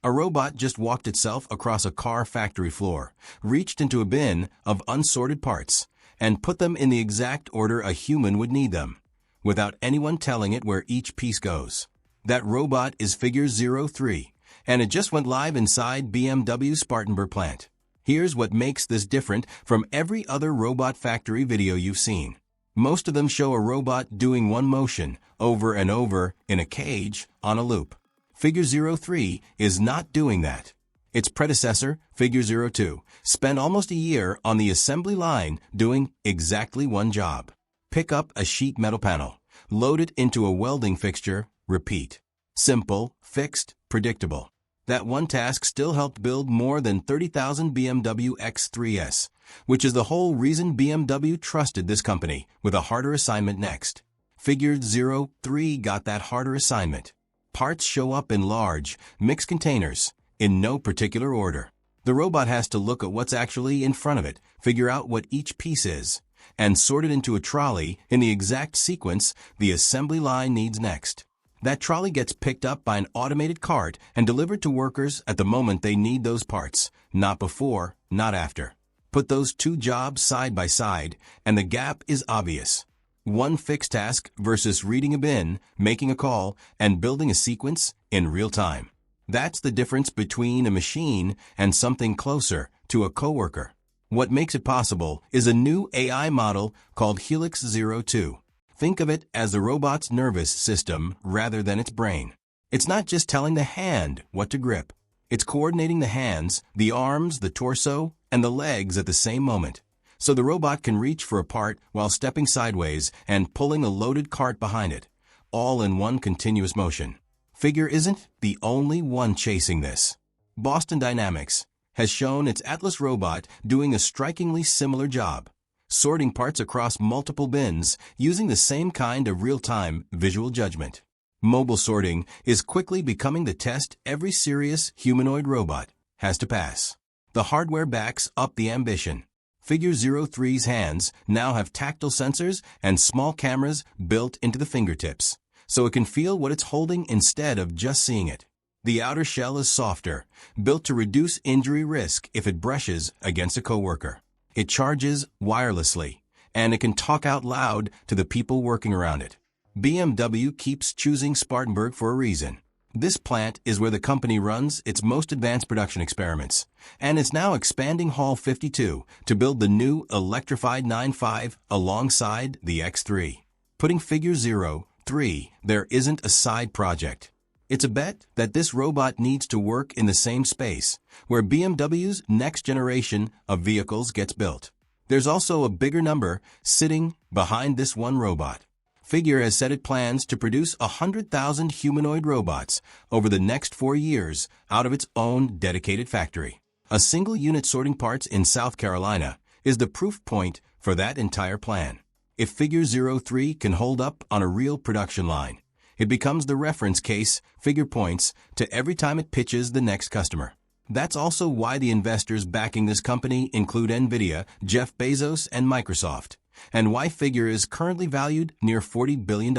A robot just walked itself across a car factory floor, reached into a bin of unsorted parts, and put them in the exact order a human would need them, without anyone telling it where each piece goes. That robot is Figure 03, and it just went live inside BMW Spartanburg plant. Here's what makes this different from every other robot factory video you've seen. Most of them show a robot doing one motion over and over in a cage on a loop. Figure 03 is not doing that. Its predecessor, Figure 02, spent almost a year on the assembly line doing exactly one job. Pick up a sheet metal panel, load it into a welding fixture, repeat. Simple, fixed, predictable. That one task still helped build more than 30,000 BMW X3s, which is the whole reason BMW trusted this company with a harder assignment next. Figure 03 got that harder assignment. Parts show up in large, mixed containers, in no particular order. The robot has to look at what's actually in front of it, figure out what each piece is, and sort it into a trolley in the exact sequence the assembly line needs next. That trolley gets picked up by an automated cart and delivered to workers at the moment they need those parts, not before, not after. Put those two jobs side by side, and the gap is obvious. One fixed task versus reading a bin, making a call, and building a sequence in real time. That's the difference between a machine and something closer to a coworker. What makes it possible is a new AI model called Helix 02. Think of it as the robot's nervous system rather than its brain. It's not just telling the hand what to grip. It's coordinating the hands, the arms, the torso, and the legs at the same moment. So the robot can reach for a part while stepping sideways and pulling a loaded cart behind it, all in one continuous motion. Figure isn't the only one chasing this. Boston Dynamics has shown its Atlas robot doing a strikingly similar job, sorting parts across multiple bins using the same kind of real-time visual judgment. Mobile sorting is quickly becoming the test every serious humanoid robot has to pass. The hardware backs up the ambition. Figure 03's hands now have tactile sensors and small cameras built into the fingertips, so it can feel what it's holding instead of just seeing it. The outer shell is softer, built to reduce injury risk if it brushes against a coworker. It charges wirelessly, and it can talk out loud to the people working around it. BMW keeps choosing Spartanburg for a reason. This plant is where the company runs its most advanced production experiments, and it's now expanding Hall 52 to build the new electrified 9.5 alongside the X3. Putting Figure 03 there isn't a side project. It's a bet that this robot needs to work in the same space where BMW's next generation of vehicles gets built. There's also a bigger number sitting behind this one robot. Figure has said it plans to produce 100,000 humanoid robots over the next 4 years out of its own dedicated factory. A single unit sorting parts in South Carolina is the proof point for that entire plan. If Figure 03 can hold up on a real production line, it becomes the reference case Figure points to every time it pitches the next customer. That's also why the investors backing this company include NVIDIA, Jeff Bezos, and Microsoft, and why Figure is currently valued near $40 billion.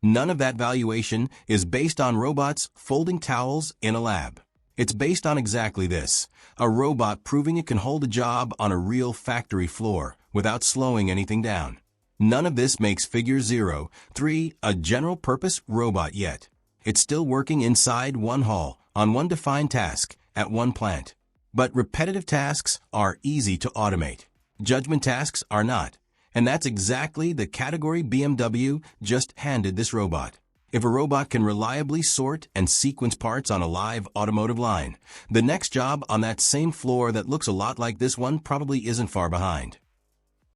None of that valuation is based on robots folding towels in a lab. It's based on exactly this, a robot proving it can hold a job on a real factory floor without slowing anything down. None of this makes Figure 03 a general-purpose robot yet. It's still working inside one hall, on one defined task, at one plant. But repetitive tasks are easy to automate. Judgment tasks are not. And that's exactly the category BMW just handed this robot. If a robot can reliably sort and sequence parts on a live automotive line, the next job on that same floor that looks a lot like this one probably isn't far behind.